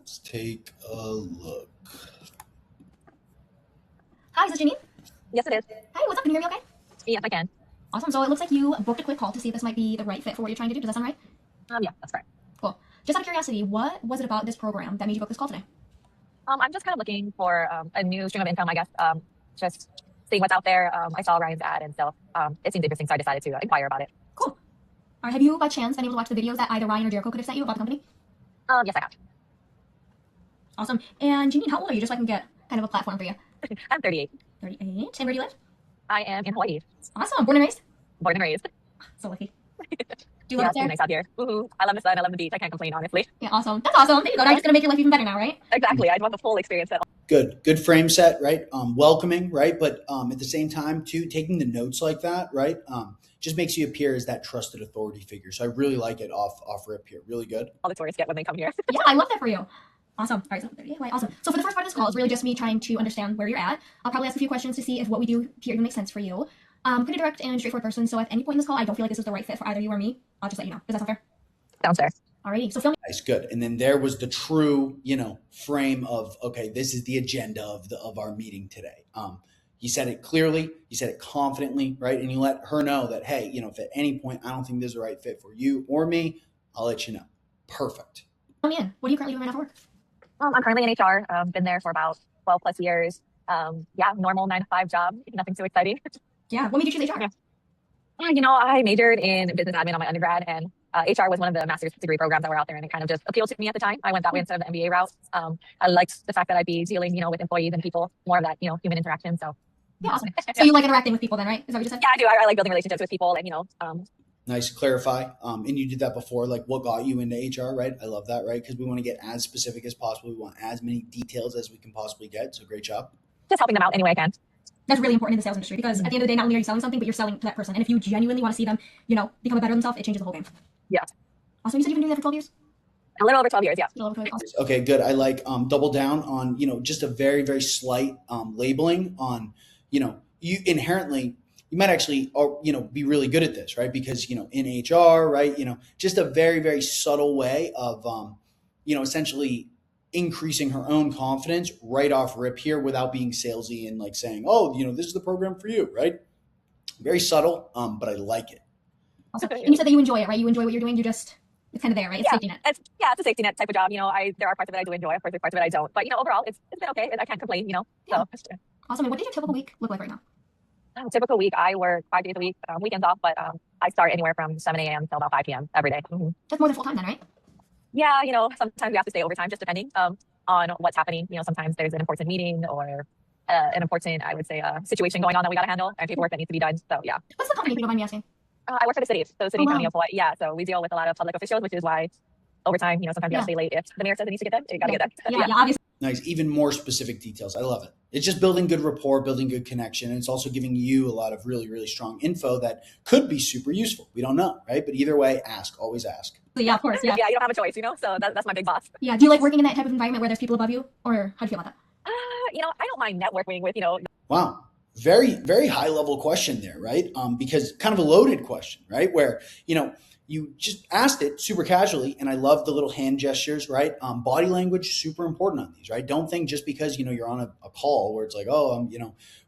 Let's take a look. Hi, is this Janine? Yes, it is. Hi, what's up? Can you hear me okay? Yes, I can. Awesome. So it looks like you booked a quick call to see if this might be the right fit for what you're trying to do. Does that sound right? Yeah, that's correct. Cool. Just out of curiosity, what was it about this program that made you book this call today? I'm just kind of looking for a new stream of income, I guess. Just seeing what's out there. I saw Ryan's ad, and so it seemed interesting, so I decided to inquire about it. Cool. All right. Have you, by chance, been able to watch the videos that either Ryan or Jericho could have sent you about the company? Yes, I have. Awesome. And Janine, how old are you? Just so I can get kind of a platform for you. I'm 38. 38. And where do you live? I am in Hawaii. Awesome. Born and raised? Born and raised. So lucky. Do you love it It's there? really nice out here. Woohoo. I love the sun. I love the beach. I can't complain, honestly. Yeah, awesome. That's awesome. There you go. Now it's going to make your life even better now, right? Exactly. I want the full experience. Good frame set, right? Welcoming, right? But at the same time, too, taking the notes like that, right? Just makes you appear as that trusted authority figure. So I really like it off rip here. Really good. All the tourists get when they come here. Yeah, I love that for you. Awesome. All right, so 38. Wait, awesome. So for the first part of this call, it's really just me trying to understand where you're at. I'll probably ask a few questions to see if what we do here even makes sense for you. I'm pretty direct and straightforward person, so at any point in this call I don't feel like this is the right fit for either you or me, I'll just let you know. Does that sound fair? Sounds fair. Alrighty, so fill me. Nice, good. And then there was the true, frame of, okay, this is the agenda of our meeting today. You said it clearly, you said it confidently, right? And you let her know that, hey, if at any point I don't think this is the right fit for you or me, I'll let you know. Perfect. Fill me in. What are you currently doing right now for work? I'm currently in HR. Been there for about 12 plus years. Yeah, normal 9 to 5 job. Nothing too exciting. Yeah, what made you choose HR? Yeah. I majored in business admin on my undergrad, and HR was one of the master's degree programs that were out there, and it kind of just appealed to me at the time. I went that way instead of the MBA route. I liked the fact that I'd be dealing, with employees and people, more of that, human interaction. So Yeah, awesome. So you like interacting with people then, right? Is that what you said? yeah, I do. I like building relationships with people, and Nice. Clarify. And you did that before, like what got you into HR, right? I love that, right? Because we want to get as specific as possible. We want as many details as we can possibly get. So great job. just helping them out any way I can. That's really important in the sales industry because at the end of the day, not only are you selling something, but you're selling to that person. And if you genuinely want to see them, become a better themselves, it changes the whole game. Yeah. Also, you said you've been doing that for 12 years? A little over 12 years, yeah. A little over 12 years. Okay, good. I like double down on, just a very, very slight labeling on, you inherently, you might actually, be really good at this, right? Because, in HR, right, just a very, very subtle way of, essentially increasing her own confidence right off rip here without being salesy and like saying, oh, this is the program for you, right? Very subtle, but I like it. Also, and you said that you enjoy it, right? You enjoy what you're doing. It's kind of there, right? It's safety net. It's a safety net type of job. There are parts of it I do enjoy. Of course, there's parts of it I don't. But overall, it's been okay. I can't complain. Yeah. So Awesome. And what does your typical week look like right now? Typical week, I work 5 days a week, weekends off, but I start anywhere from 7 a.m. till about 5 p.m. every day. Mm-hmm. That's more than full time then, right? Yeah, sometimes we have to stay overtime just depending on what's happening. Sometimes there's an important meeting or an important, I would say, situation going on that we got to handle and paperwork that needs to be done. So yeah. What's the company, if you don't mind me asking? I work for the city, so the city wow. county of Hawaii. Yeah, so we deal with a lot of public officials, which is why overtime, sometimes you have to stay late. If the mayor says it needs to get done, you got to get done. Yeah, obviously. Nice. Even more specific details. I love it. It's just building good rapport, building good connection. And it's also giving you a lot of really, really strong info that could be super useful. We don't know, right? But either way, ask. Always ask. Yeah, of course. Yeah, you don't have a choice, so that's my big boss. Yeah. Do you like working in that type of environment where there's people above you? Or how do you feel about that? I don't mind networking with, Wow. Very, very high level question there, right? Because kind of a loaded question, right? Where, you just asked it super casually, and I love the little hand gestures, right? Body language, super important on these, right? Don't think just because, you're on a call where it's like, oh,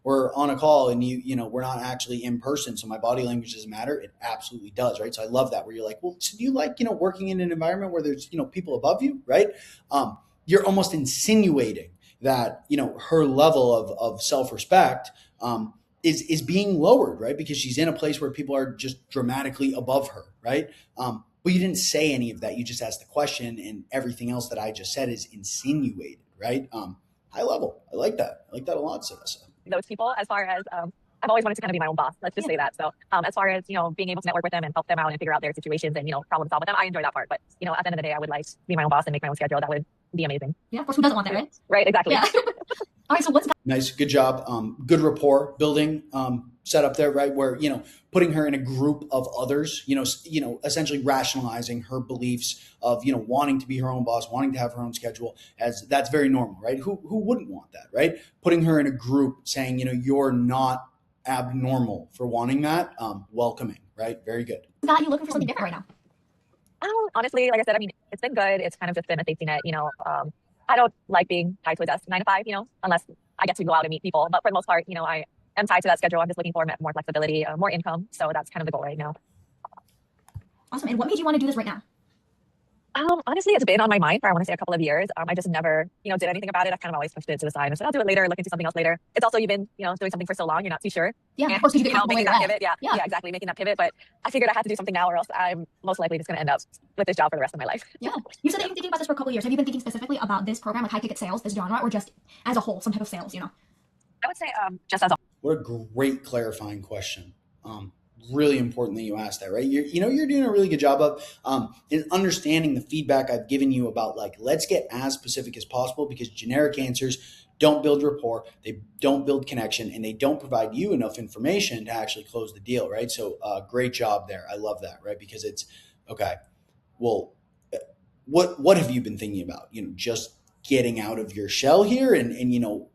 we're on a call and we're not actually in person, so my body language doesn't matter. It absolutely does, right? So I love that where you're like, well, so do you like, working in an environment where there's, people above you, right? You're almost insinuating that, her level of self-respect, is being lowered, right? Because she's in a place where people are just dramatically above her, right? But you didn't say any of that. You just asked the question, and everything else that I just said is insinuated, right? High level. I like that. I like that a lot, Sarasa. Those people, as far as I've always wanted to kind of be my own boss. Let's just say that. So as far as, being able to network with them and help them out and figure out their situations and, problem solve with them, I enjoy that part. But, at the end of the day, I would like to be my own boss and make my own schedule. That would be amazing. Yeah, of course. Who doesn't want that, right? Right, exactly. Yeah. All right, so what's nice, good job. Good rapport building set up there, right? Where putting her in a group of others, essentially rationalizing her beliefs of wanting to be her own boss, wanting to have her own schedule, as that's very normal, right? Who wouldn't want that, right? Putting her in a group, saying you're not abnormal for wanting that, welcoming, right? Very good. got you looking for something different right now? Honestly, like I said, it's been good. It's kind of just been a safety net, I don't like being tied to a desk 9 to 5, unless I get to go out and meet people. But for the most part, I am tied to that schedule. I'm just looking for more flexibility, more income. So that's kind of the goal right now. Awesome. And what made you want to do this right now? Honestly, it's been on my mind for, I want to say, a couple of years. I just never, did anything about it. I kind of always pushed it to the side and said, I'll do it later, look into something else later. It's also, you've been, doing something for so long, you're not too sure. Yeah, And, of course, you get making that pivot. Yeah, Yeah, exactly. Making that pivot. But I figured I had to do something now or else I'm most likely just going to end up with this job for the rest of my life. Yeah. You said that you've been thinking about this for a couple of years. Have you been thinking specifically about this program, like high ticket sales, this genre, or just as a whole, some type of sales, I would say just as a What a great clarifying question. Really important that you asked that, right? You're doing a really good job of in understanding the feedback I've given you about, like, let's get as specific as possible, because generic answers don't build rapport, they don't build connection, and they don't provide you enough information to actually close the deal, right? So great job there. I love that, right? Because it's okay. Well, what have you been thinking about? Just getting out of your shell here and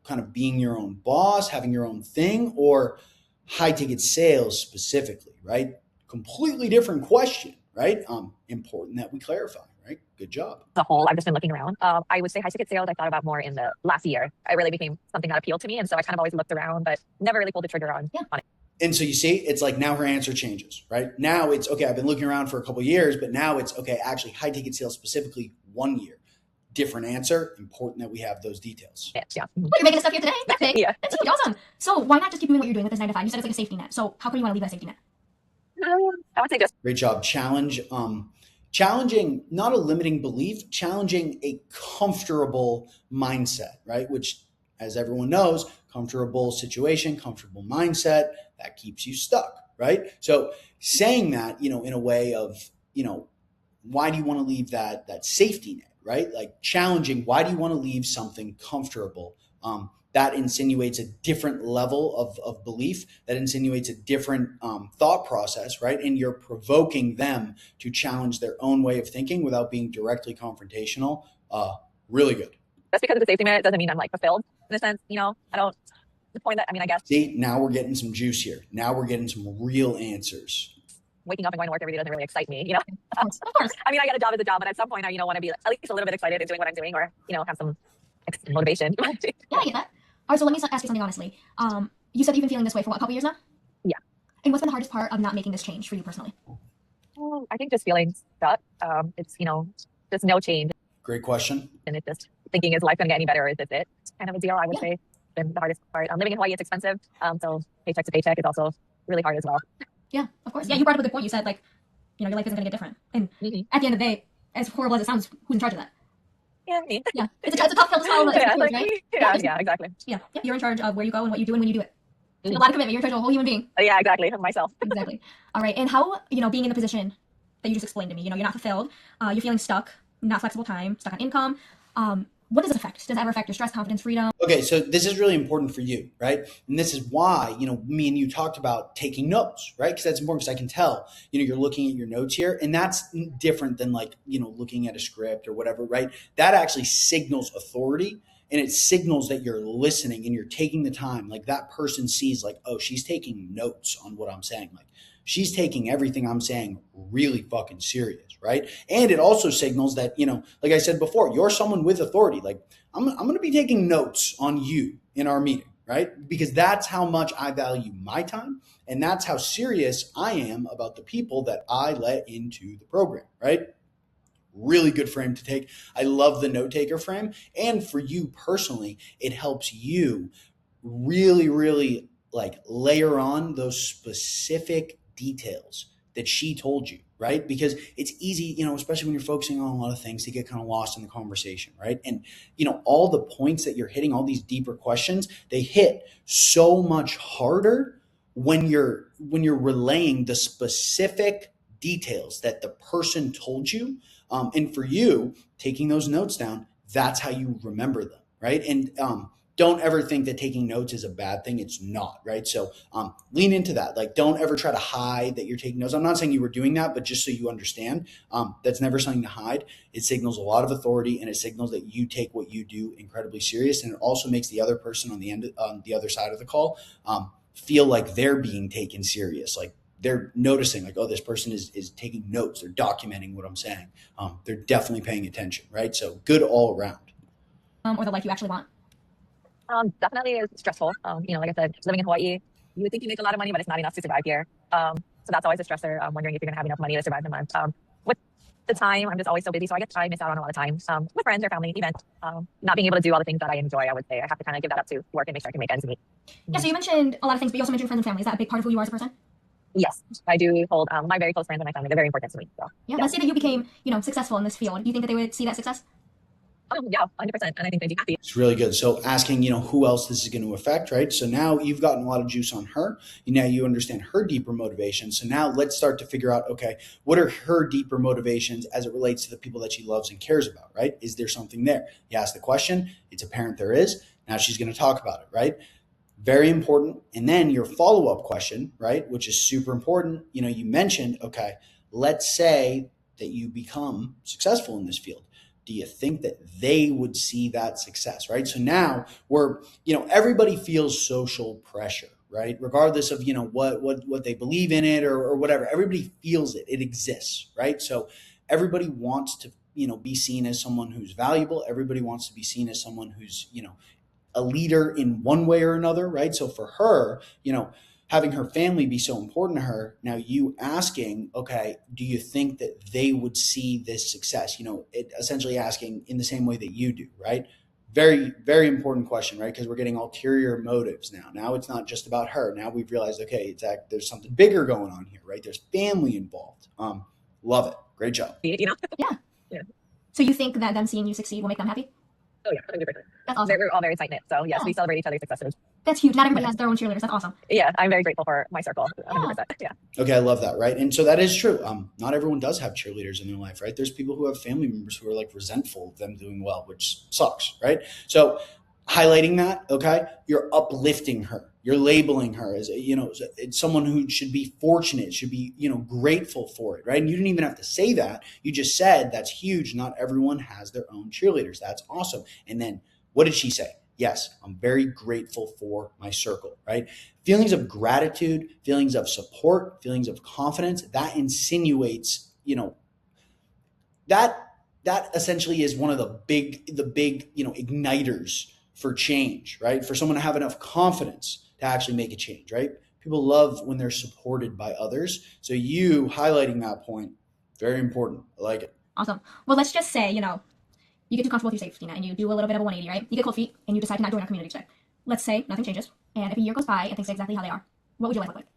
kind of being your own boss, having your own thing, or high ticket sales specifically, right? Completely different question, right? Important that we clarify, right? Good job. As a whole, I've just been looking around. I would say high ticket sales I thought about more in the last year. It really became something that appealed to me. And so I kind of always looked around, but never really pulled the trigger on it. And so you see, it's like now her answer changes, right? Now it's, okay, I've been looking around for a couple of years, but now it's, okay, actually high ticket sales specifically 1 year. Different answer. Important that we have those details. Yeah. Well, you're making stuff here today. That's big. Yeah. That's really awesome. So why not just keep doing what you're doing with this 9 to 5? You said it's like a safety net. So how come you want to leave that safety net? I would say just Great job. Challenging, not a limiting belief, challenging a comfortable mindset, right? Which, as everyone knows, comfortable situation, comfortable mindset, that keeps you stuck, right? So saying that, in a way of, why do you want to leave that safety net, right? Like challenging, why do you want to leave something comfortable? That insinuates a different level of belief, that insinuates a different thought process, right? And you're provoking them to challenge their own way of thinking without being directly confrontational. Really good. Just because it's a safety net doesn't mean I'm like fulfilled in a sense. I don't, the point that, I guess. See, now we're getting some juice here. Now we're getting some real answers. Waking up and going to work every day doesn't really excite me, Of course. I mean, I got a job as a job, but at some point I, want to be at least a little bit excited in doing what I'm doing, or, have some motivation. Yeah, I get that. All right, so let me ask you something honestly. You said you've been feeling this way for what, a couple years now? Yeah. And what's been the hardest part of not making this change for you personally? I think just feeling stuck. It's, just no change. Great question. And it's just thinking, is life going to get any better, or is this it? It's kind of a deal, I would say. It's been the hardest part. Living in Hawaii, it's expensive. So paycheck to paycheck is also really hard as well. Yeah, of course. Yeah, you brought up a good point. You said, like, your life isn't going to get different. And at the end of the day, as horrible as it sounds, who's in charge of that? Yeah, me. Yeah, it's a tough pill to swallow. Right? Yeah, exactly. Yeah, you're in charge of where you go and what you do and when you do it. A lot of commitment. You're in charge of a whole human being. Yeah, exactly. Myself. Exactly. All right. And how, being in the position that you just explained to me, you're not fulfilled, you're feeling stuck, not flexible time, stuck on income. What does it affect? Does it ever affect your stress, confidence, freedom? Okay, so this is really important for you, right? And this is why, me and you talked about taking notes, right? Because that's important, because I can tell, you're looking at your notes here, and that's different than like, looking at a script or whatever, right? That actually signals authority, and it signals that you're listening and you're taking the time. Like that person sees like, oh, she's taking notes on what I'm saying. Like she's taking everything I'm saying really fucking serious, right? And it also signals that, like I said before, you're someone with authority. Like I'm going to be taking notes on you in our meeting, right? Because that's how much I value my time, and that's how serious I am about the people that I let into the program, right? Really good frame to take. I love the note taker frame. And for you personally, it helps you really, really like layer on those specific details that she told you, right? Because it's easy, especially when you're focusing on a lot of things, to get kind of lost in the conversation, right? And, all the points that you're hitting, all these deeper questions, they hit so much harder when you're relaying the specific details that the person told you. And for you, taking those notes down, that's how you remember them, right? And don't ever think that taking notes is a bad thing. It's not, right? So lean into that. Like, don't ever try to hide that you're taking notes. I'm not saying you were doing that, but just so you understand, that's never something to hide. It signals a lot of authority, and it signals that you take what you do incredibly serious. And it also makes the other person on the other side of the call feel like they're being taken serious. Like, they're noticing like, oh, this person is taking notes. They're documenting what I'm saying. They're definitely paying attention, right? So good all around. or the life you actually want? Definitely is stressful. Like I said, living in Hawaii, you would think you make a lot of money, but it's not enough to survive here. So that's always a stressor. Wondering if you're gonna have enough money to survive the month. With the time, I'm just always so busy, so I miss out on a lot of time. With friends or family events. Not being able to do all the things that I enjoy, I would say I have to kind of give that up to work and make sure I can make ends meet. Yeah, so you mentioned a lot of things, but you also mentioned friends and family. Is that a big part of who you are as a person? Yes, I do hold my very close friends and my family. They're very important to me. So Yeah, let's say that you became, successful in this field. Do you think that they would see that success? yeah, 100%, and I think they'd be happy. It's really good. So asking, who else this is going to affect, right? So now you've gotten a lot of juice on her. Now you understand her deeper motivations. So now let's start to figure out, okay, what are her deeper motivations as it relates to the people that she loves and cares about, right? Is there something there? You ask the question. It's apparent there is. Now she's going to talk about it, right? Very important. And then your follow-up question, right, which is super important. You mentioned, okay, let's say that you become successful in this field. Do you think that they would see that success, right? So now everybody feels social pressure, right? Regardless of, what they believe in it or whatever, everybody feels it. It exists, right? So everybody wants to, be seen as someone who's valuable. Everybody wants to be seen as someone who's, a leader in one way or another, right? So for her, having her family be so important to her, now you asking, okay, do you think that they would see this success? It essentially asking in the same way that you do, right? Very, very important question, right? Because we're getting ulterior motives now. Now it's not just about her. Now we've realized, okay, there's something bigger going on here, right? There's family involved. Love it. Great job. Yeah. Yeah. So you think that them seeing you succeed will make them happy? Oh yeah, 100%. That's awesome. We're all very tight knit, so yes, Yeah. we celebrate each other's successes. That's huge. Not everybody has their own cheerleaders. That's awesome. Yeah, I'm very grateful for my circle. 100%. Yeah. Okay, I love that, right? And so that is true. Not everyone does have cheerleaders in their life, right? There's people who have family members who are like resentful of them doing well, which sucks, right? So highlighting that, okay, you're uplifting her. You're labeling her as it's someone who should be fortunate, should be grateful for it, right? And you didn't even have to say that. You just said that's huge. Not everyone has their own cheerleaders. That's awesome. And then what did she say? Yes, I'm very grateful for my circle, right? Feelings of gratitude, feelings of support, feelings of confidence, that insinuates, that essentially is one of the big, igniters for change, right? For someone to have enough confidence to actually make a change, right? People love when they're supported by others. So you highlighting that point, very important. I like it. Awesome. Well, let's just say, you get too comfortable with your safety net and you do a little bit of a 180, right? You get cold feet and you decide to not join our community today. Let's say nothing changes, and if a year goes by and things stay exactly how they are, what would your life look like?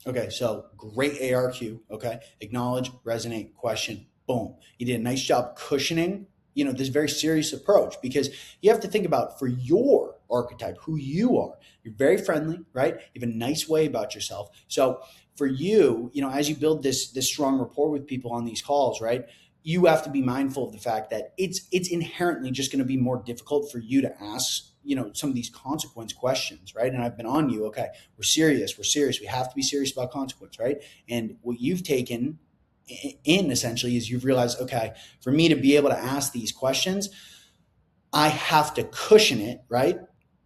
Okay, so great ARQ. Okay, acknowledge, resonate, question, boom. You did a nice job cushioning, this very serious approach, because you have to think about for your archetype, who you are. You're very friendly, right? You have a nice way about yourself. So for you, as you build this strong rapport with people on these calls, right? You have to be mindful of the fact that it's inherently just going to be more difficult for you to ask, some of these consequence questions, right? And I've been on you. Okay, we're serious. We have to be serious about consequence, right? And what you've taken in essentially is you've realized, okay, for me to be able to ask these questions, I have to cushion it, right?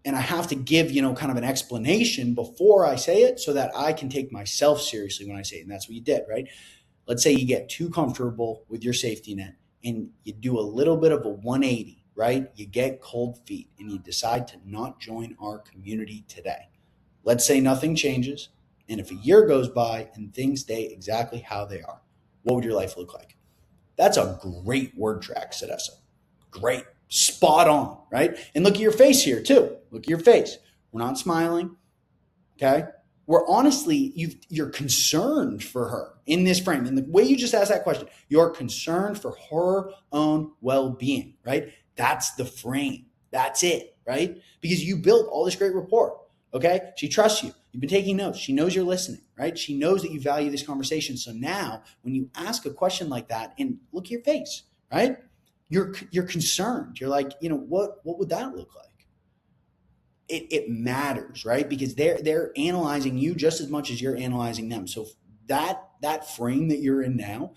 And I have to give, kind of an explanation before I say it so that I can take myself seriously when I say it. And that's what you did, right? Let's say you get too comfortable with your safety net and you do a little bit of a 180, right? You get cold feet and you decide to not join our community today. Let's say nothing changes. And if a year goes by and things stay exactly how they are, what would your life look like? That's a great word track, Edison. Great. Spot on, right? And look at your face here too. Look at your face. We're not smiling, okay? We're honestly, you're concerned for her in this frame. And the way you just asked that question, you're concerned for her own well-being, right? That's the frame. That's it, right? Because you built all this great rapport, okay? She trusts you. You've been taking notes. She knows you're listening, right? She knows that you value this conversation. So now when you ask a question like that and look at your face, right? You're concerned. You're like, what would that look like? It matters, right? Because they're analyzing you just as much as you're analyzing them. So that frame that you're in now,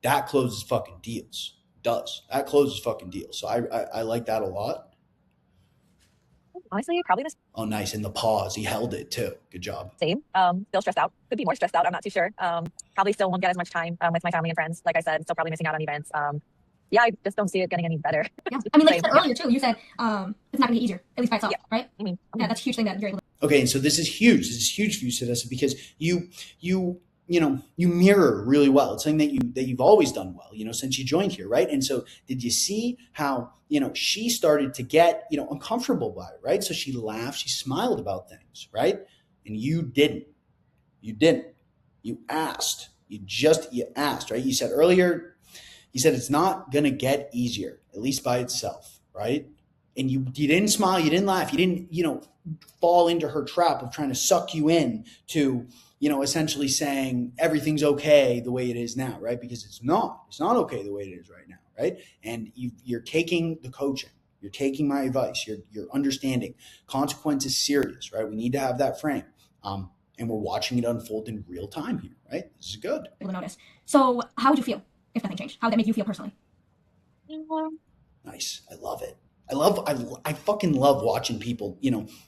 that closes fucking deals. It does. That closes fucking deals. So I like that a lot. Honestly, probably the Oh, nice. And the pause, he held it too. Good job. same. Still stressed out. Could be more stressed out. I'm not too sure. Probably still won't get as much time with my family and friends. Like I said, still probably missing out on events. yeah, I just don't see it getting any better. Yeah. I mean, like you Same. said earlier too, you said it's not going to get easier, at least by itself, Yeah. right? Mhm. Yeah, that's a huge thing that you're able to. Okay, and so this is huge. This is huge for you, Sedessa, because you mirror really well. It's something that you've always done well, since you joined here, right? And so did you see how, she started to get, uncomfortable by it, right? So she laughed, she smiled about things, right? And you didn't. You didn't. You asked. You asked, right? You said earlier, you said it's not gonna get easier, at least by itself, right? And you didn't smile, you didn't laugh, you didn't, fall into her trap of trying to suck you in to, essentially saying everything's okay the way it is now, right? Because it's not. It's not okay the way it is right now, right? And you're taking the coaching, you're taking my advice, you're understanding consequence is serious, right? We need to have that frame. And we're watching it unfold in real time here, right? This is good. Able to notice. So, how would you feel if nothing changed? How would that make you feel personally? Nice. I love it. I fucking love watching people,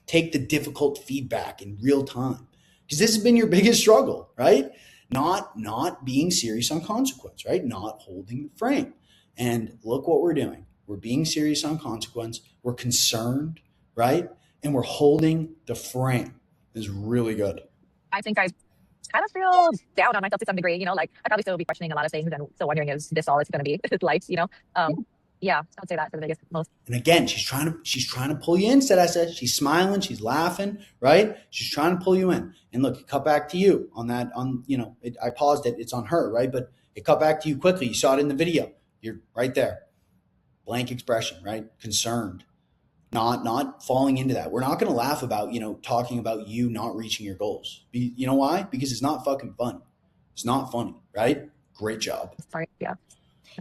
take the difficult feedback in real time. Because this has been your biggest struggle, right? Not being serious on consequence, right? Not holding the frame. And look what we're doing. We're being serious on consequence. We're concerned, right? And we're holding the frame. This is really good. I think I kind of feel down on myself to some degree, like I probably still be questioning a lot of things and still. Is this all it's going to be? Life. Yeah, I'd say that's the biggest, most. And again, she's trying to pull you in, said. She's smiling, she's laughing, right? She's trying to pull you in. And look, it cut back to you on that, I paused it, it's on her, right? But it cut back to you quickly. You saw it in the video. You're right there. Blank expression, right? Concerned. Not falling into that. We're not going to laugh about, talking about you not reaching your goals. You know why? Because it's not fucking fun. It's not funny, right? Great job. Sorry, yeah.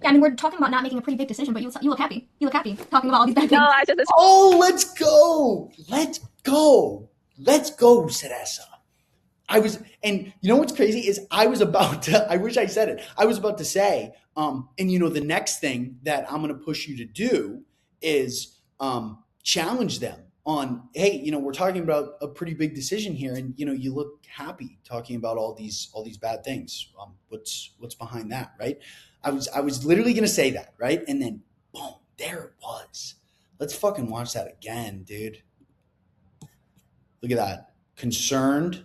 Yeah, I mean, we're talking about not making a pretty big decision, but you look happy. You look happy talking about all these bad things. No, I just. Oh, let's go. Let's go. Let's go, Sedessa. And you know what's crazy is I wish I said it. I was about to say, the next thing that I'm going to push you to do is, challenge them on, hey, we're talking about a pretty big decision here, and you look happy talking about all these bad things. What's behind that, right? I was literally gonna say that, right? And then boom, there it was. Let's fucking watch that again, dude. Look at that. Concerned,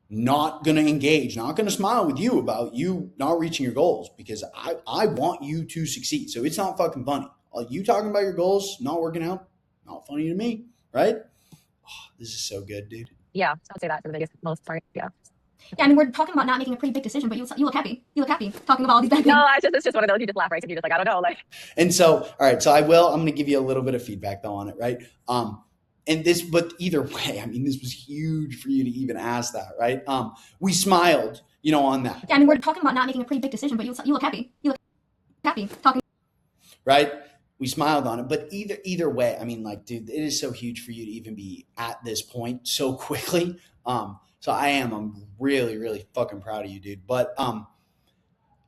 not gonna engage, not gonna smile with you about you not reaching your goals, because I want you to succeed. So it's not fucking funny. You talking about your goals not working out, not funny to me, right? Oh, this is so good, dude. Yeah, I'd say that's the biggest, most part. Yeah. Yeah, I mean, we're talking about not making a pretty big decision, but you look happy. You look happy talking about all these bad things. No, it's just one of those. You just laugh, right? Because you're just like, I don't know, like. And so, all right, so I'm going to give you a little bit of feedback though on it, right? But either way, I mean, this was huge for you to even ask that, right? We smiled, on that. Yeah, I mean, we're talking about not making a pretty big decision, but you look happy. You look happy talking. Right? We smiled on it, but either way, I mean, like, dude, it is so huge for you to even be at this point so quickly. So I'm really, really fucking proud of you, dude. But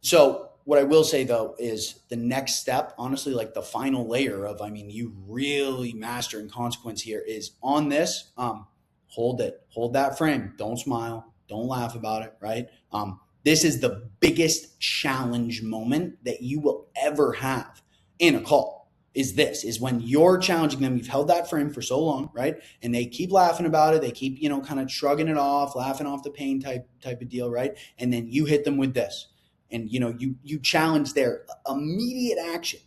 so what I will say though is the next step, honestly, like the final layer of, you really mastering consequence here is on this. Hold that frame. Don't smile. Don't laugh about it. Right? This is the biggest challenge moment that you will ever have in a call. Is when you're challenging them. You've held that frame for so long, right? And they keep laughing about it. They keep, kind of shrugging it off, laughing off the pain type of deal, right? And then you hit them with this, and you challenge their immediate action,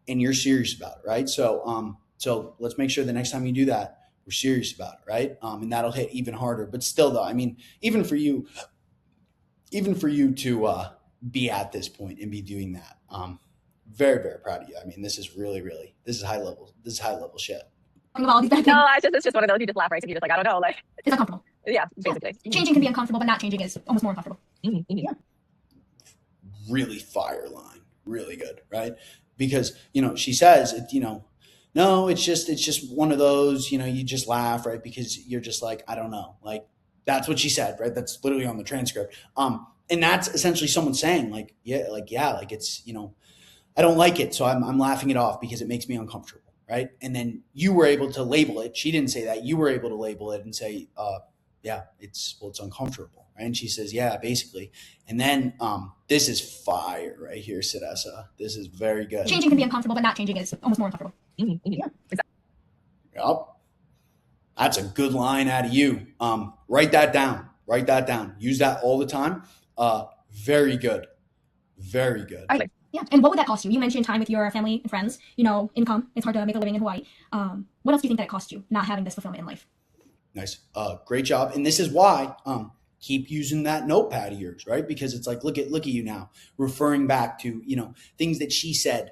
and you're serious about it, right? So let's make sure the next time you do that, we're serious about it, right? And that'll hit even harder. But still, though, even for you to be at this point and be doing that. Very, very proud of you. This is really, really, this is high level shit. Talking about all these bad things. No, it's just one of those. You just laugh, right? Because you're just like, I don't know, like. It's uncomfortable. Yeah, basically. Yeah. Changing can be uncomfortable, but not changing is almost more uncomfortable. Mm-hmm. Yeah. Really fire line, really good, right? Because she says, no, it's just one of those. You just laugh, right? Because you're just like, I don't know, like that's what she said, right? That's literally on the transcript. And that's essentially someone saying, like, it's I don't like it, so I'm laughing it off because it makes me uncomfortable, right? And then you were able to label it. She didn't say that. You were able to label it and say, yeah, it's uncomfortable, right? And she says, yeah, basically. And then this is fire right here, Sidessa. This is very good. Changing can be uncomfortable, but not changing is almost more uncomfortable. Yeah. Yep. That's a good line out of you. Write that down. Write that down. Use that all the time. Very good. Very good. Yeah. And what would that cost you? You mentioned time with your family and friends, income. It's hard to make a living in Hawaii. What else do you think that it cost you not having this fulfillment in life? Nice. Great job. And this is why keep using that notepad of yours, right? Because it's like, look at you now, referring back to, things that she said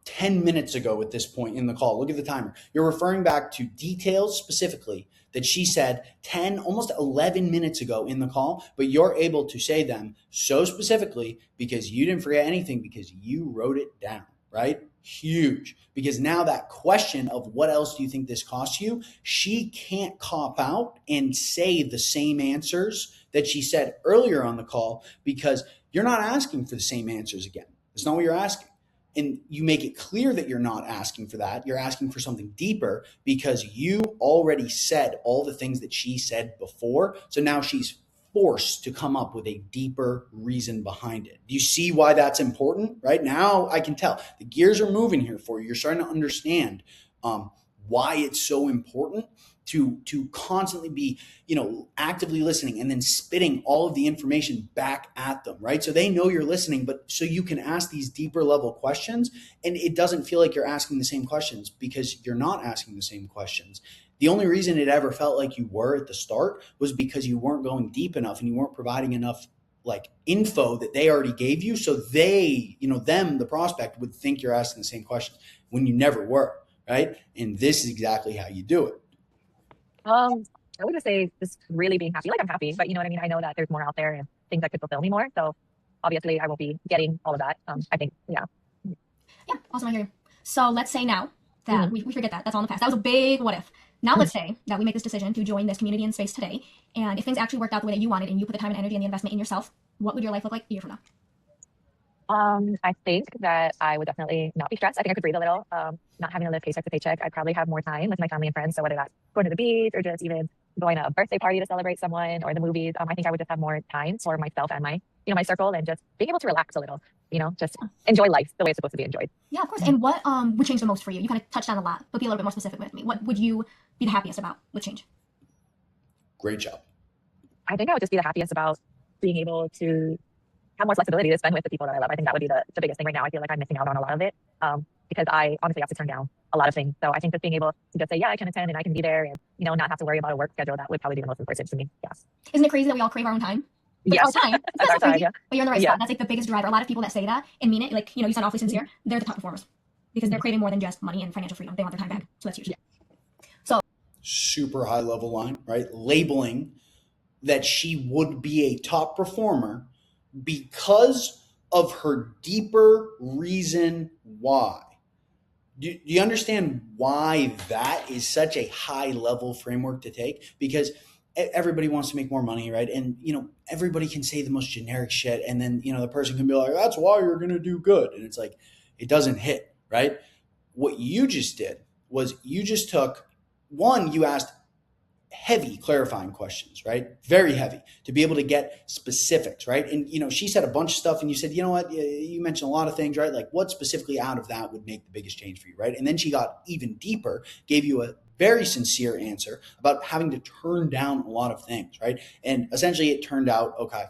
10 minutes ago at this point in the call. Look at the timer. You're referring back to details specifically that she said 10, almost 11 minutes ago in the call, but you're able to say them so specifically because you didn't forget anything, because you wrote it down, right? Huge. Because now that question of what else do you think this costs you, she can't cop out and say the same answers that she said earlier on the call, because you're not asking for the same answers again. That's not what you're asking. And you make it clear that you're not asking for that. You're asking for something deeper because you already said all the things that she said before. So now she's forced to come up with a deeper reason behind it. Do you see why that's important? Right now, I can tell the gears are moving here for you. You're starting to understand why it's so important to constantly be, actively listening and then spitting all of the information back at them, right? So they know you're listening, but so you can ask these deeper level questions, and it doesn't feel like you're asking the same questions because you're not asking the same questions. The only reason it ever felt like you were at the start was because you weren't going deep enough and you weren't providing enough info that they already gave you. So they, the prospect would think you're asking the same questions when you never were, right? And this is exactly how you do it. I would just say just really being happy. I'm happy, but you know what I mean? I know that there's more out there and things that could fulfill me more. So obviously I won't be getting all of that. I think, yeah. Yeah, awesome. I hear you. So let's say now that we forget that. That's all in the past. That was a big what if. Now let's say that we make this decision to join this community and space today. And if things actually worked out the way that you wanted and you put the time and energy and the investment in yourself, what would your life look like a year from now? I think that I would definitely not be stressed. I think I could breathe a little, not having to live paycheck to paycheck. I'd probably have more time with my family and friends. So whether that's going to the beach or just even going to a birthday party to celebrate someone or the movies, I think I would just have more time for myself and my, my circle, and just being able to relax a little, just enjoy life the way it's supposed to be enjoyed. Yeah, of course. And what would change the most for you? You kind of touched on a lot, but be a little bit more specific with me. What would you be the happiest about with change? Great job. I think I would just be the happiest about being able to have more flexibility to spend with the people that I love. I think that would be the biggest thing right now. I feel like I'm missing out on a lot of it because I honestly have to turn down a lot of things. So I think just being able to just say, yeah, I can attend and I can be there and, not have to worry about a work schedule, that would probably be the most important to me. Yes. Isn't it crazy that we all crave our own time? Yes. It's our time. That's our time, yeah. But you're in the right spot. That's the biggest driver. A lot of people that say that and mean it, you sound awfully sincere. They're the top performers because they're craving more than just money and financial freedom. They want their time back. So that's huge. Yeah. So super high level line, right? Labeling that she would be a top performer because of her deeper reason why. Do you understand why that is such a high level framework to take? Because everybody wants to make more money, right? And, everybody can say the most generic shit. And then, the person can be like, that's why you're going to do good. And it's like, it doesn't hit, right? What you just did was you just took one, you asked heavy clarifying questions, right? Very heavy to be able to get specifics, right? And, she said a bunch of stuff and you said, you know what, you mentioned a lot of things, right? Like what specifically out of that would make the biggest change for you, right? And then she got even deeper, gave you a very sincere answer about having to turn down a lot of things, right? And essentially it turned out, okay,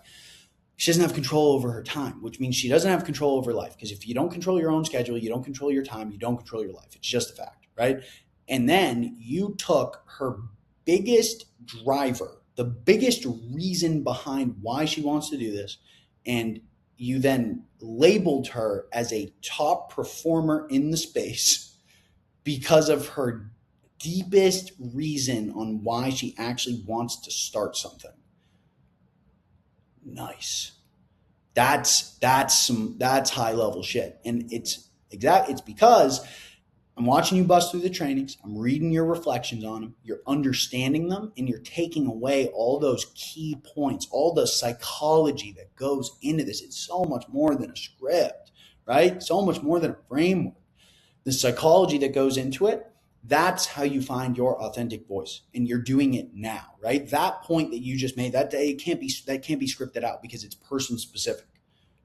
she doesn't have control over her time, which means she doesn't have control over life. Because if you don't control your own schedule, you don't control your time, you don't control your life. It's just a fact, right? And then you took her biggest driver, the biggest reason behind why she wants to do this, and you then labeled her as a top performer in the space because of her deepest reason on why she actually wants to start something. Nice. That's high level shit. And it's because I'm watching you bust through the trainings. I'm reading your reflections on them. You're understanding them and you're taking away all those key points, all the psychology that goes into this. It's so much more than a script, right? So much more than a framework. The psychology that goes into it, That's how you find your authentic voice, and you're doing it now, right? That point that you just made, that day, can't be scripted out because it's person specific.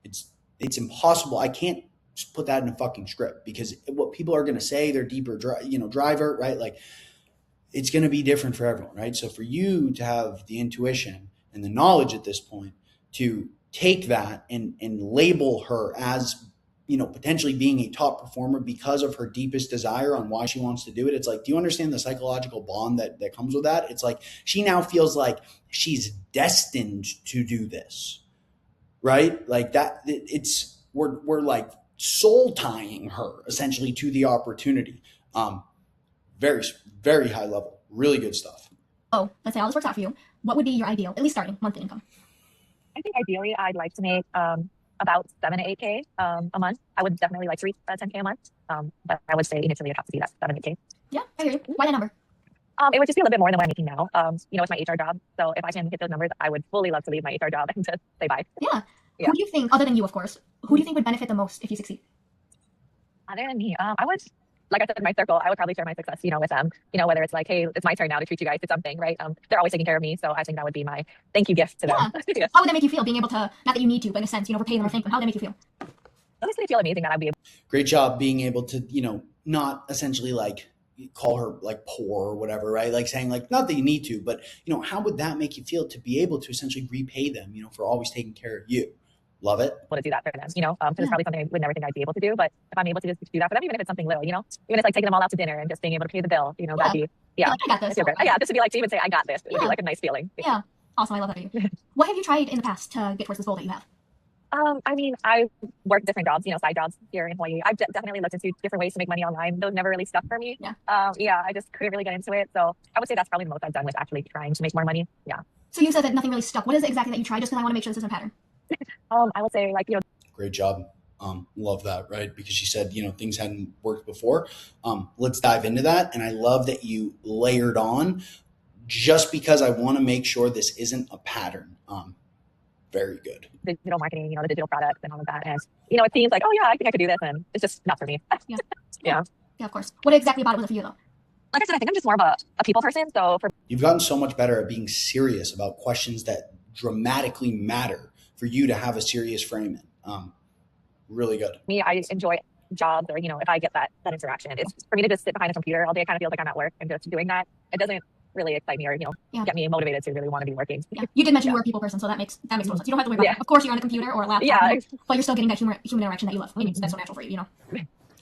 It's impossible. I can't just put that in a fucking script because what people are going to say, their deeper driver, right? Like it's going to be different for everyone, right? So for you to have the intuition and the knowledge at this point to take that and label her as potentially being a top performer because of her deepest desire on why she wants to do it. It's like, do you understand the psychological bond that comes with that? It's like she now feels like she's destined to do this, right? Like that. We're like soul tying her essentially to the opportunity. Very, very high level, really good stuff. Oh, let's say all this works out for you. What would be your ideal, at least starting monthly income? I think ideally I'd like to make about 7 to 8K a month. I would definitely like to reach 10K a month. But I would say initially it'd have to be that 7 to 8K. Yeah, I hear you. Why that number? It would just be a little bit more than what I'm making now. It's my HR job. So if I can hit those numbers, I would fully love to leave my HR job and just say bye. Yeah. Yeah. Who do you think, other than you, of course, who do you think would benefit the most if you succeed? Other than me, I would, like I said, in my circle, I would probably share my success, with them, whether it's like, hey, it's my turn now to treat you guys to something, right? They're always taking care of me. So I think that would be my thank you gift to them. Yeah. How would that make you feel, being able to, not that you need to, but in a sense, repay them or thank them? How would that make you feel? Honestly, I feel amazing that I'd be able. Great job being able to, not essentially like call her like poor or whatever, right? Like saying like, not that you need to, but how would that make you feel to be able to essentially repay them, for always taking care of you? Love it. To do that for them, because it's probably something I would never think I'd be able to do. But if I'm able to just do that for them, even if it's something little, even if it's like taking them all out to dinner and just being able to pay the bill, that'd be, Like, I got this. Yeah, just to be like, to even say, I got this, it would be like a nice feeling. Yeah. Awesome. I love that for you. What have you tried in the past to get towards this goal that you have? I worked different jobs, side jobs here in Hawaii. I've definitely looked into different ways to make money online. Those never really stuck for me. Yeah. I just couldn't really get into it. So I would say that's probably the most I've done with actually trying to make more money. Yeah. So you said that nothing really stuck. What is it exactly that you tried? Just because I want to make sure this isn't a pattern. I would say Great job. Love that, right? Because she said, things hadn't worked before. Let's dive into that. And I love that you layered on just because I want to make sure this isn't a pattern. Very good. Digital marketing, the digital products and all of that. And, it seems like, oh yeah, I think I could do this. And it's just not for me. Yeah. Yeah. Yeah, of course. What exactly about it was it for you though? Like I said, I think I'm just more of a people person. So You've gotten so much better at being serious about questions that dramatically matter for you to have a serious frame in. Really good. Me, I enjoy jobs or, if I get that interaction. It's for me to just sit behind a computer all day. I kind of feel like I'm at work and just doing that. It doesn't really excite me or, get me motivated to really want to be working. Yeah. You did mention you were a people person, so that makes total sense. You don't have to worry about it. Of course, you're on a computer or a laptop, but you're still getting that human interaction that you love. I mean, that's so natural for you, All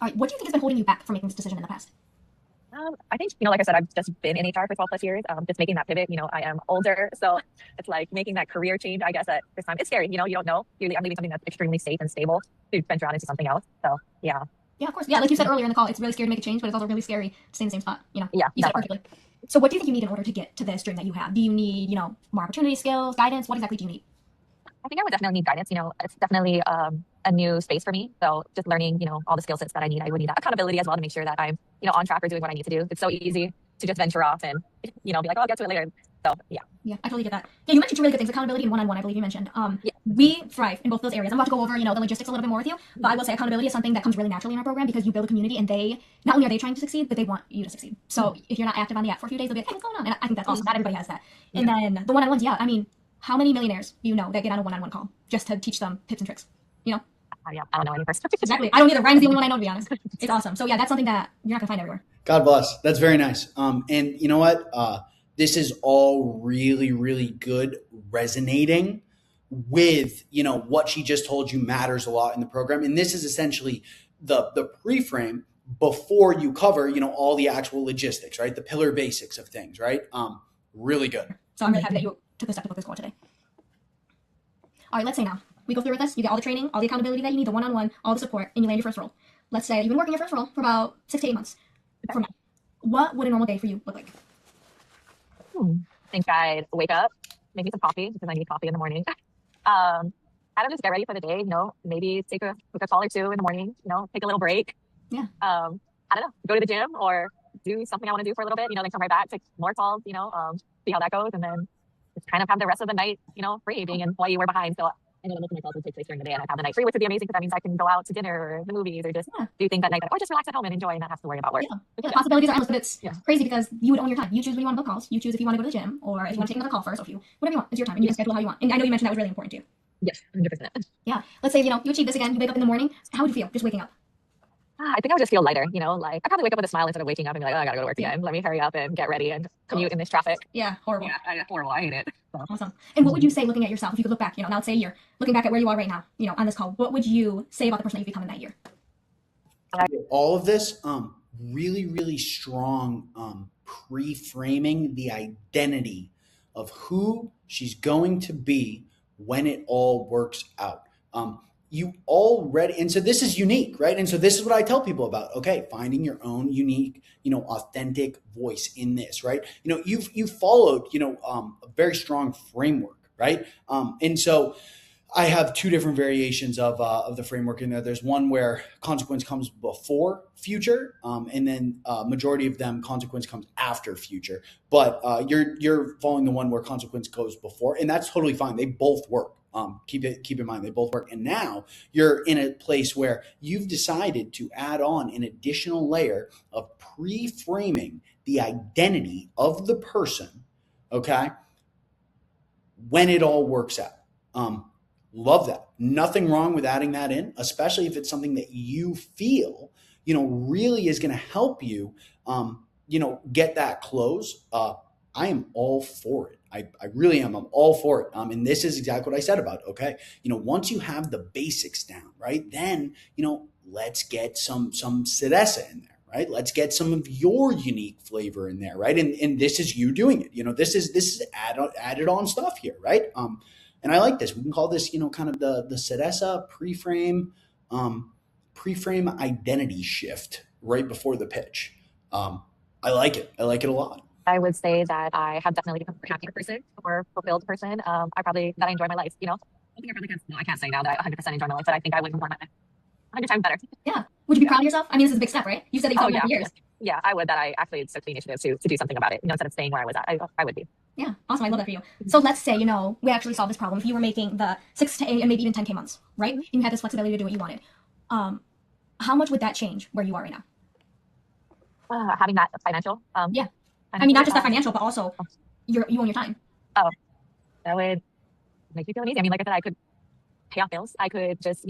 right. What do you think has been holding you back from making this decision in the past? I think, like I said, I've just been in HR for 12 plus years, just making that pivot. I am older, so it's like making that career change, I guess, at this time. It's scary, you don't know. I'm leaving something that's extremely safe and stable to venture out into something else. So, yeah. Yeah, of course. Yeah, like you said earlier in the call, it's really scary to make a change, but it's also really scary to stay in the same spot, Yeah, you said it perfectly. So what do you think you need in order to get to this dream that you have? Do you need, more opportunity, skills, guidance? What exactly do you need? I think I would definitely need guidance. It's definitely a new space for me. So just learning, all the skill sets that I need. I would need that accountability as well to make sure that I'm, on track or doing what I need to do. It's so easy to just venture off and, be like, oh, I'll get to it later. So, yeah. Yeah, I totally get that. Yeah, you mentioned two really good things, accountability and one-on-one, I believe you mentioned. We thrive in both those areas. I'm about to go over, the logistics a little bit more with you, but I will say accountability is something that comes really naturally in our program because you build a community and they, not only are they trying to succeed, but they want you to succeed. So if you're not active on the app for a few days, they'll be like, hey, what's going on? And I think that's awesome. Not everybody has that. And then the one-on-ones, how many millionaires do you know that get on a one-on-one call just to teach them tips and tricks? Yeah, I don't know any person. Exactly. I don't either. Ryan's the only one I know, to be honest. It's awesome. So yeah, that's something that you're not gonna find everywhere. God bless. That's very nice. And you know what? This is all really, really good, resonating with, what she just told you matters a lot in the program. And this is essentially the pre-frame before you cover, all the actual logistics, right? The pillar basics of things, right? Really good. So I'm really happy that you took the step to book this call today. All right, let's say now we go through with this. You get all the training, all the accountability that you need, the one-on-one, all the support, and you land your first role. Let's say you've been working your first role for about 6 to 8 months from now. What would a normal day for you look like? I think I'd wake up, make me some coffee because I need coffee in the morning. Kind of just get ready for the day, maybe take a call or two in the morning, take a little break. Yeah. I don't know, go to the gym or do something I want to do for a little bit, then come right back, take more calls, see how that goes. And then just kind of have the rest of the night, free. Being in Hawaii, we're behind. So I know that most of my calls would take place during the day, and I'd have the night free, which would be amazing because that means I can go out to dinner or the movies or just Yeah. do things at night, or just relax at home and enjoy and not have to worry about work. Yeah. The possibilities are endless, but it's Yeah. crazy because you would own your time. You choose when you want to book calls. You choose if you want to go to the gym or if you want to take another call first, or if you, whatever you want. It's your time and you can schedule how you want. And I know you mentioned that was really important too. Yes, 100%. Yeah. Let's say, you achieve this again. You wake up in the morning. How would you feel just waking up? I think I would just feel lighter, like I probably wake up with a smile instead of waking up and be like, oh, I gotta go to work again. Let me hurry up and get ready and commute in this traffic. Yeah. Horrible. Yeah, horrible. I hate it. So. Awesome. And what would you say looking at yourself if you could look back, now let's say you're looking back at where you are right now, on this call, what would you say about the person that you've become in that year? All of this, really, really strong pre-framing the identity of who she's going to be when it all works out. You already, and so this is unique, right? And so this is what I tell people about. Okay, finding your own unique, authentic voice in this, right? You've followed, a very strong framework, right? And so I have two different variations of the framework in there. There's one where consequence comes before future, and then majority of them consequence comes after future. But you're following the one where consequence goes before, and that's totally fine. They both work. Keep in mind they both work. And now you're in a place where you've decided to add on an additional layer of pre-framing the identity of the person. Okay, when it all works out. Love that. Nothing wrong with adding that in, especially if it's something that you feel, really is going to help you, get that close. I am all for it. I really am. I'm all for it. And this is exactly what I said about, okay, once you have the basics down, right, then, let's get some Edison in there, right? Let's get some of your unique flavor in there, right? And this is you doing it. This is added on stuff here, right? And I like this. We can call this, kind of the Sedessa pre-frame identity shift right before the pitch. I like it. I like it a lot. I would say that I have definitely become a happier person, a more fulfilled person. I enjoy my life, I think I probably can't, no, I can't say now that I 100% enjoy my life, but I think I would enjoy my life 100 times better. Yeah. Would you be proud of yourself? I mean, this is a big step, right? You said that you've done it for years. Yeah, I would, that I actually took the initiative to do something about it, instead of staying where I was at. I would be. Yeah, awesome. I love that for you. So let's say, we actually solved this problem. If you were making the 6 to 8 and maybe even 10K months, right? And you had this flexibility to do what you wanted. How much would that change where you are right now? Having that financial. Yeah. I mean, not just that financial, but also you own your time. Oh, that would make me feel amazing. I mean, like I said, I could pay off bills. I could just,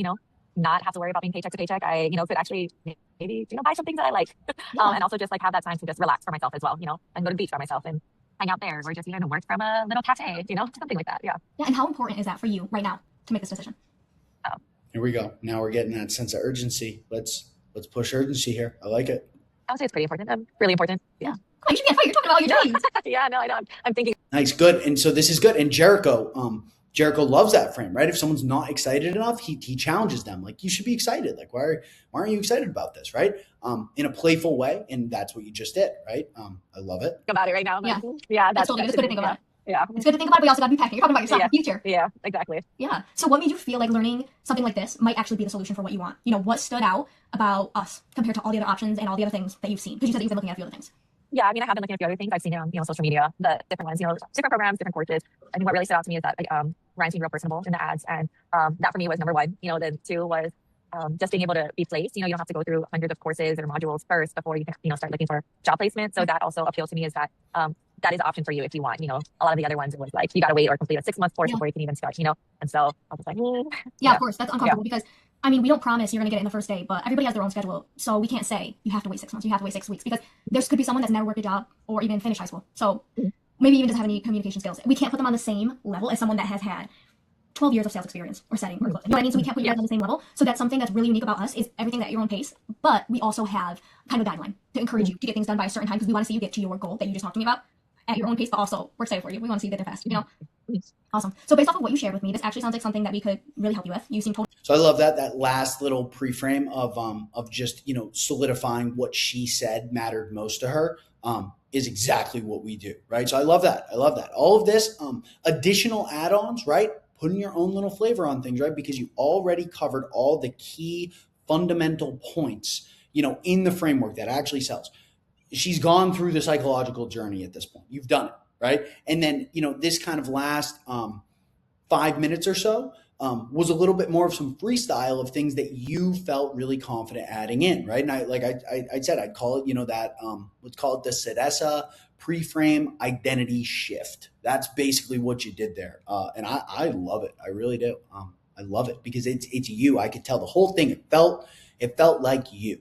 not have to worry about being paycheck to paycheck. I, could actually maybe, buy some things that I like. Yeah. And also just like have that time to just relax for myself as well, and go to the beach by myself and hang out there, or just, work from a little cafe, something like that. Yeah. Yeah. And how important is that for you right now to make this decision? Oh. Here we go. Now we're getting that sense of urgency. Let's push urgency here. I like it. I would say it's pretty important. Really important. Yeah. Oh, you should be on fire. You're talking about your dreams. Yeah, no, I know. I'm thinking. Nice. Good. And so this is good. And Jericho loves that frame, right? If someone's not excited enough, he challenges them. Like, you should be excited. Like, why aren't you excited about this, right? In a playful way. And that's what you just did, right? I love it. About it right now. Yeah. Yeah. That's good to think about. Yeah. It's good to think about, but you also got to be packing. You're talking about yourself in the future. Yeah, exactly. Yeah. So what made you feel like learning something like this might actually be the solution for what you want? What stood out about us compared to all the other options and all the other things that you've seen? Because you said that you've been looking at a few other things. Yeah, I mean, I have been looking at a few other things. I've seen it on, social media, the different ones, different programs, different courses. I think what really stood out to me is that Ryan seemed real personable in the ads. And that for me was number one. Then 2 was just being able to be placed. You don't have to go through hundreds of courses or modules first before you can, start looking for job placement. So that also appealed to me, is that that is an option for you if you want. A lot of the other ones, it was like, you got to wait or complete a 6-month course before you can even start, And so I was like, yeah, of course, that's uncomfortable because, I mean, we don't promise you're going to get it in the first day, but everybody has their own schedule. So we can't say you have to wait 6 months, you have to wait 6 weeks, because there could be someone that's never worked a job or even finished high school. So maybe even doesn't have any communication skills. We can't put them on the same level as someone that has had 12 years of sales experience or setting or closing. You know what I mean? So we can't put you guys on the same level. So that's something that's really unique about us, is everything at your own pace. But we also have kind of a guideline to encourage you to get things done by a certain time, because we want to see you get to your goal that you just talked to me about at your own pace, but also we're excited for you. We want to see you get there fast, Awesome. So based off of what you shared with me, this actually sounds like something that we could really help you with. You seem totally. So I love that last little pre-frame of just, solidifying what she said mattered most to her. Is exactly what we do, right? So I love that. All of this, additional add-ons, right? Putting your own little flavor on things, right? Because you already covered all the key fundamental points, in the framework that actually sells. She's gone through the psychological journey at this point. You've done it, right? And then, this kind of last 5 minutes or so, was a little bit more of some freestyle of things that you felt really confident adding in, right? And I said, I'd call it, let's call it the Sedessa pre-frame identity shift. That's basically what you did there. And I love it. I really do. I love it because it's you. I could tell the whole thing. It felt like you.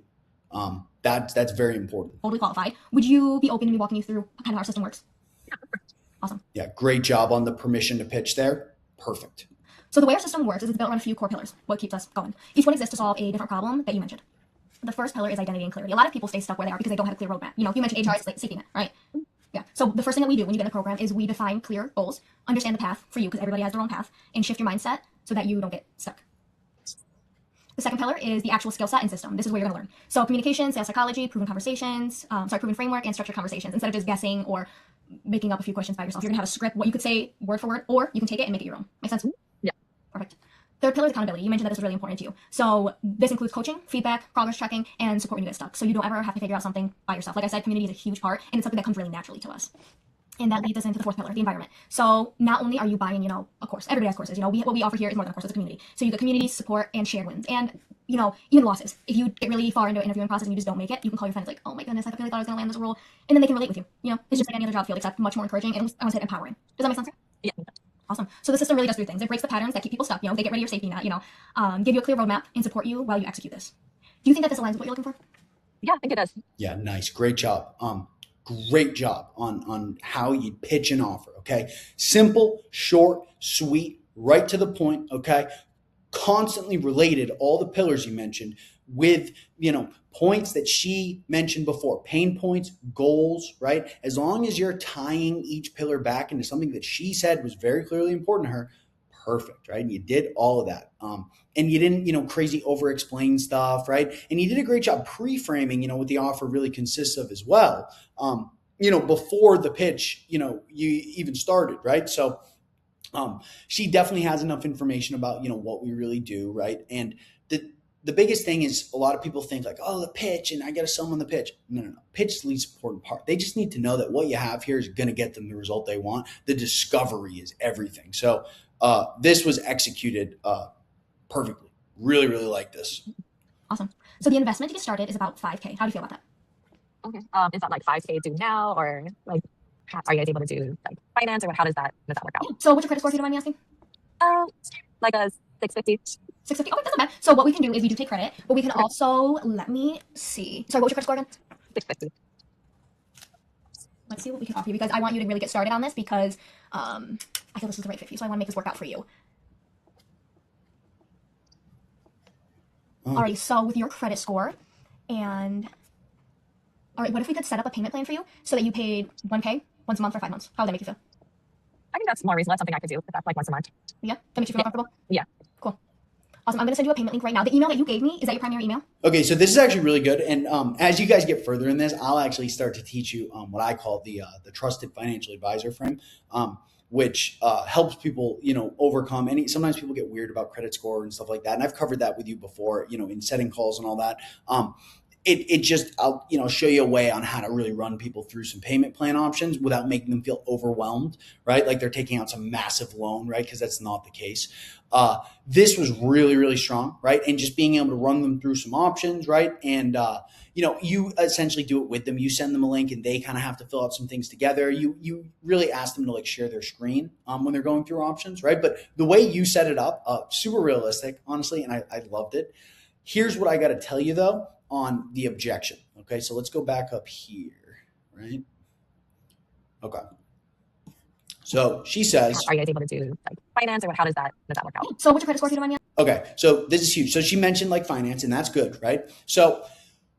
That's very important. Totally qualified. Would you be open to me walking you through kind of how our system works? Awesome. Yeah, great job on the permission to pitch there. Perfect. So the way our system works is it's built around a few core pillars, what keeps us going. Each one exists to solve a different problem that you mentioned. The first pillar is identity and clarity. A lot of people stay stuck where they are because they don't have a clear roadmap. You mentioned HR is like safety net, right? Yeah. So the first thing that we do when you get in the program is we define clear goals, understand the path for you because everybody has their own path, and shift your mindset so that you don't get stuck. The second pillar is the actual skill set and system. This is where you're going to learn. So communication, sales psychology, proven framework, and structured conversations. Instead of just guessing or making up a few questions by yourself, you're going to have a script, what you could say word for word, or you can take it and make it your own. Make sense? Yeah. Perfect. Third pillar is accountability. You mentioned that this was really important to you. So this includes coaching, feedback, progress tracking, and support when you get stuck. So you don't ever have to figure out something by yourself. Like I said, community is a huge part, and it's something that comes really naturally to us. And that leads us into the fourth pillar, the environment. So not only are you buying, a course, everybody has courses, what we offer here is more than a course, it's a community. So you get community, support, and shared wins. And, even losses. If you get really far into an interviewing process and you just don't make it, you can call your friends like, oh my goodness, I really thought I was going to land this role. And then they can relate with you. It's just like any other job field, except much more encouraging and I want to say empowering. Does that make sense? Yeah. Awesome. So the system really does three things. It breaks the patterns that keep people stuck. They get rid of your safety net, give you a clear roadmap and support you while you execute this. Do you think that this aligns with what you're looking for? Yeah, I think it does. Yeah, nice. Great job. Great job on how you pitch an offer. Okay. Simple, short, sweet, right to the point. Okay. Constantly related, all the pillars you mentioned with, points that she mentioned before, pain points, goals, right? As long as you're tying each pillar back into something that she said was very clearly important to her, perfect, right? And you did all of that. And you didn't, crazy over explain stuff, right? And you did a great job pre-framing, what the offer really consists of as well. Before the pitch, you even started, right? So she definitely has enough information about, what we really do, right? And the biggest thing is a lot of people think like, oh, the pitch, and I got to sell them on the pitch. No. Pitch is the least important part. They just need to know that what you have here is going to get them the result they want. The discovery is everything. So this was executed perfectly. Really, really like this. Awesome. So the investment to get started is about $5,000. How do you feel about that? Okay. Is that like 5K due now, or like, are you guys able to do like finance, or how does that work out? So what's your credit score, if you don't mind me asking? Like a 650. 650. Okay, doesn't matter. So what we can do is we do take credit, but we can also, let me see. Sorry, what was your credit score again? 650. Let's see what we can offer you because I want you to really get started on this because I feel this is the right fit for you. So I want to make this work out for you. Alrighty, so with your credit score and alright, what if we could set up a payment plan for you so that you paid $1,000 once a month for 5 months? How would that make you feel? I think that's more reasonable. That's something I could do if that's like once a month. Yeah? That makes you feel comfortable? Yeah. Cool. Awesome. I'm going to send you a payment link right now. The email that you gave me, is that your primary email? Okay, so this is actually really good. And as you guys get further in this, I'll actually start to teach you what I call the trusted financial advisor frame, which helps people, overcome any. Sometimes people get weird about credit score and stuff like that. And I've covered that with you before, in setting calls and all that. It just, I'll, show you a way on how to really run people through some payment plan options without making them feel overwhelmed, right? Like they're taking out some massive loan, right? Because that's not the case. This was really, really strong, right? And just being able to run them through some options, right? And, you essentially do it with them. You send them a link and they kind of have to fill out some things together. You really ask them to like share their screen when they're going through options, right? But the way you set it up, super realistic, honestly, and I loved it. Here's what I got to tell you though on the objection. Okay, so let's go back up here, right? Okay. So she says, are you guys able to do like finance, or how does that work out? So what's your credit score, if you don't mind me asking? Okay, so this is huge. So she mentioned like finance, and that's good, right? So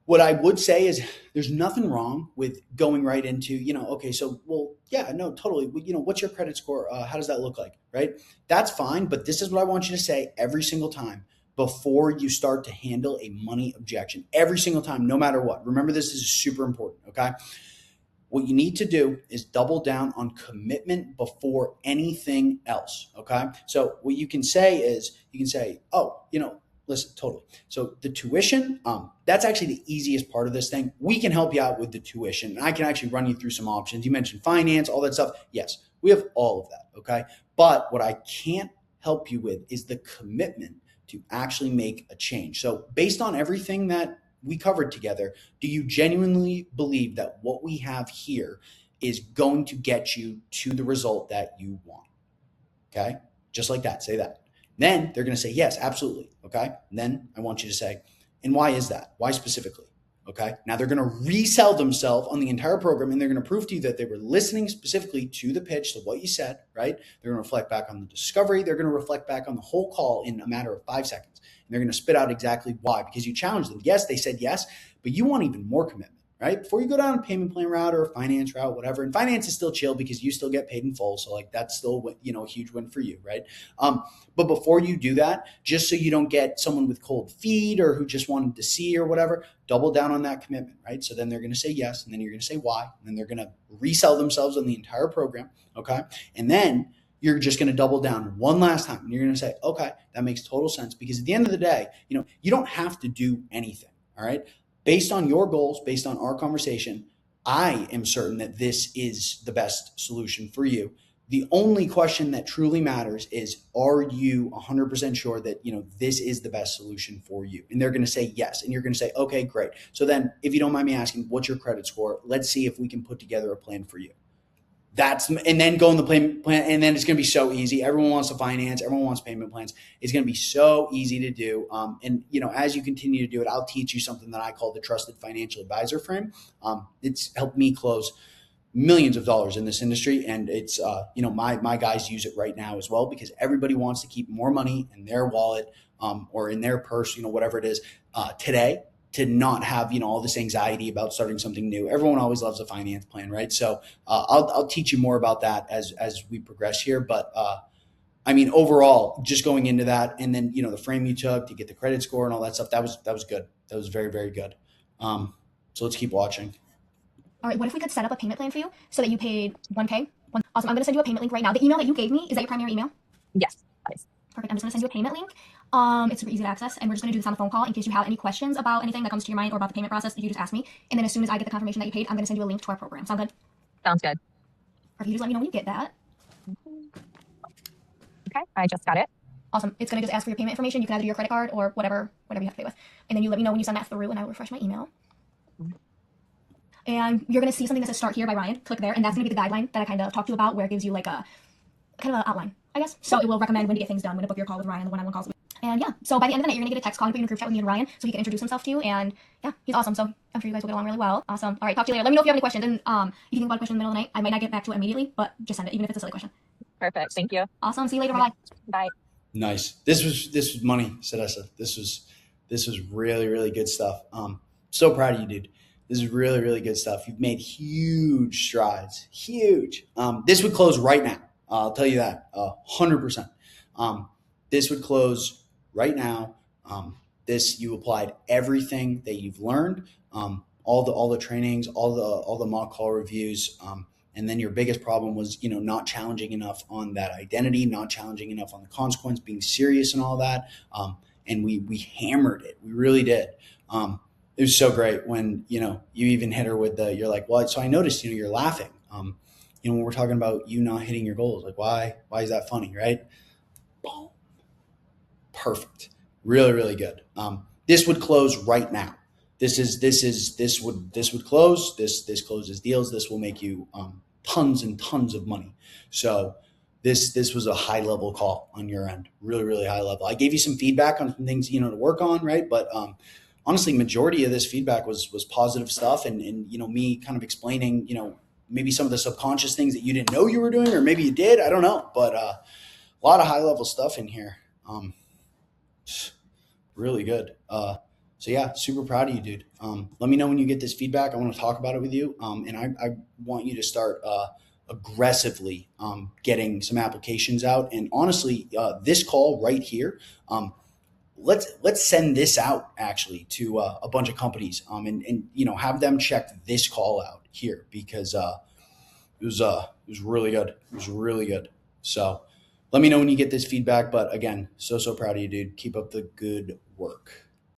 what I would say is there's nothing wrong with going right into, okay, so, well, yeah, no, totally. What's your credit score? How does that look like, right? That's fine, but this is what I want you to say every single time before you start to handle a money objection. Every single time, no matter what. Remember, this is super important, okay? What you need to do is double down on commitment before anything else, okay? So what you can say is, oh, listen, totally. So the tuition, that's actually the easiest part of this thing. We can help you out with the tuition. And I can actually run you through some options. You mentioned finance, all that stuff. Yes, we have all of that, okay? But what I can't help you with is the commitment to actually make a change. So based on everything that we covered together, do you genuinely believe that what we have here is going to get you to the result that you want? Okay. Just like that, say that. Then they're going to say, yes, absolutely. Okay. And then I want you to say, and why is that? Why specifically? Okay. Now they're going to resell themselves on the entire program, and they're going to prove to you that they were listening specifically to the pitch, to what you said, right? They're going to reflect back on the discovery. They're going to reflect back on the whole call in a matter of 5 seconds. And they're going to spit out exactly why, because you challenged them. Yes, they said yes, but you want even more commitment, right? Before you go down a payment plan route or a finance route, whatever. And finance is still chill because you still get paid in full. So like that's still, a huge win for you, right? But before you do that, just so you don't get someone with cold feet or who just wanted to see or whatever, double down on that commitment, right? So then they're going to say yes, and then you're going to say why, and then they're going to resell themselves on the entire program, okay? And then you're just going to double down one last time, and you're going to say, okay, that makes total sense, because at the end of the day, you don't have to do anything, all right? Based on your goals, based on our conversation, I am certain that this is the best solution for you. The only question that truly matters is, are you 100% sure that, this is the best solution for you? And they're going to say yes. And you're going to say, okay, great. So then if you don't mind me asking, what's your credit score? Let's see if we can put together a plan for you. And then go in the plan, and then it's going to be so easy. Everyone wants to finance. Everyone wants payment plans. It's going to be so easy to do. And as you continue to do it, I'll teach you something that I call the trusted financial advisor frame. It's helped me close millions of dollars in this industry, and it's my guys use it right now as well, because everybody wants to keep more money in their wallet or in their purse, whatever it is today, to not have all this anxiety about starting something new. Everyone always loves a finance plan, right? So I'll teach you more about that as we progress here. But overall, just going into that, and then the frame you took to get the credit score and all that stuff, that was good. That was very, very good. So let's keep watching. All right, what if we could set up a payment plan for you so that you paid 1K? Awesome. I'm going to send you a payment link right now. The email that you gave me, is that your primary email? Yes, that is. Perfect. I'm just going to send you a payment link. It's super easy to access, and we're just going to do this on the phone call. In case you have any questions about anything that comes to your mind or about the payment process, you just ask me. And then as soon as I get the confirmation that you paid, I'm going to send you a link to our program. Sound good? Sounds good. Perfect. You just let me know when you get that. Okay, I just got it. Awesome. It's going to just ask for your payment information. You can either do your credit card or whatever you have to pay with. And then you let me know when you send that through, and I will refresh my email. And you're going to see something that says Start Here by Ryan. Click there, and that's going to be the guideline that I kind of talked to you about, where it gives you like a kind of an outline, I guess. So it will recommend when to get things done, when to book your call with Ryan, the one-on-one calls. And yeah, so by the end of the night, you're going to get a text calling for you in a group chat with me and Ryan, so he can introduce himself to you. And yeah, he's awesome. So I'm sure you guys will get along really well. Awesome. All right, talk to you later. Let me know if you have any questions. And if you think about a question in the middle of the night, I might not get back to it immediately, but just send it, even if it's a silly question. Perfect. Thank you. Awesome. See you later. Bye. Bye. Nice. This was money, Sedessa. This was really, really good stuff. So proud of you, dude. This is really, really good stuff. You've made huge strides. Huge. This would close right now. I'll tell you that 100%. This would close right now. You applied everything that you've learned, all the trainings, all the mock call reviews, and then your biggest problem was not challenging enough on that identity, not challenging enough on the consequence, being serious and all that. And we hammered it. We really did. It was so great when you even hit her with you're like, well, so I noticed you're laughing. When we're talking about you not hitting your goals, like why is that funny, right? Boom. Perfect. Really, really good. This would close right now. This would close. This closes deals. This will make you tons and tons of money. So this was a high level call on your end. Really, really high level. I gave you some feedback on some things to work on, right? But honestly, majority of this feedback was positive stuff, and me kind of explaining maybe some of the subconscious things that you didn't know you were doing, or maybe you did. I don't know, but a lot of high level stuff in here. Really good. So yeah, super proud of you, dude. Let me know when you get this feedback. I want to talk about it with you. And I want you to start aggressively getting some applications out. And honestly, this call right here, let's send this out actually to a bunch of companies and have them check this call out here, because it was really good. It was really good. So let me know when you get this feedback. But again, so proud of you, dude. Keep up the good work.